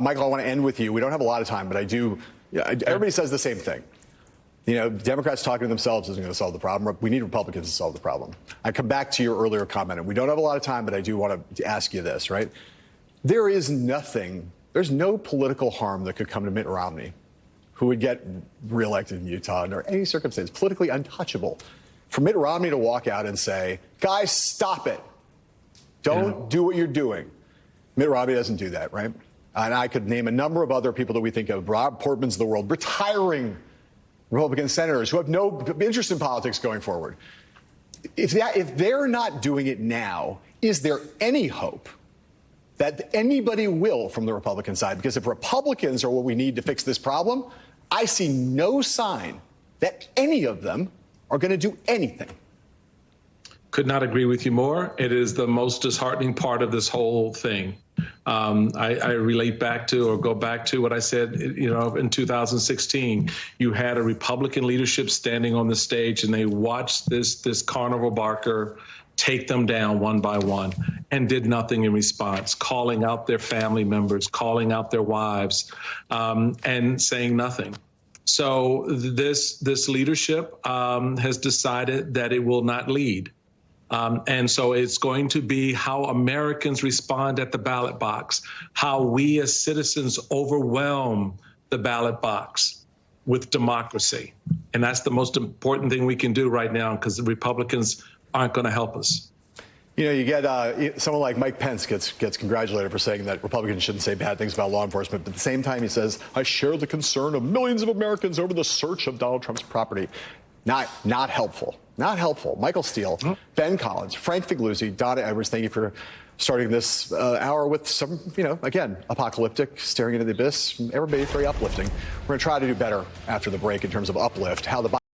Michael, I want to end with you. We don't have a lot of time, but I do. Everybody says the same thing. You know, Democrats talking to themselves isn't going to solve the problem. We need Republicans to solve the problem. I come back to your earlier comment, and we don't have a lot of time, but I do want to ask you this, right? There's no political harm that could come to Mitt Romney, who would get reelected in Utah under any circumstance, politically untouchable. For Mitt Romney to walk out and say, guys, stop it. Don't do what you're doing. Mitt Romney doesn't do that, right? And I could name a number of other people that we think of, Rob Portmans of the world, retiring Republican senators who have no interest in politics going forward. If they're not doing it now, is there any hope that anybody will from the Republican side? Because if Republicans are what we need to fix this problem, I see no sign that any of them are going to do anything. Could not agree with you more. It is the most disheartening part of this whole thing. I relate back to or go back to what I said, in 2016. You had a Republican leadership standing on the stage and they watched this carnival barker take them down one by one and did nothing in response, calling out their family members, calling out their wives, and saying nothing. So this leadership has decided that it will not lead. And so it's going to be how Americans respond at the ballot box, how we as citizens overwhelm the ballot box with democracy. And that's the most important thing we can do right now, because the Republicans aren't going to help us. You know, you get someone like Mike Pence gets congratulated for saying that Republicans shouldn't say bad things about law enforcement. But at the same time, he says, I share the concern of millions of Americans over the search of Donald Trump's property. Not helpful. Not helpful. Michael Steele, Ben Collins, Frank Figliuzzi, Donna Edwards, thank you for starting this hour with some, again, apocalyptic, staring into the abyss. Everybody very uplifting. We're going to try to do better after the break in terms of uplift, how the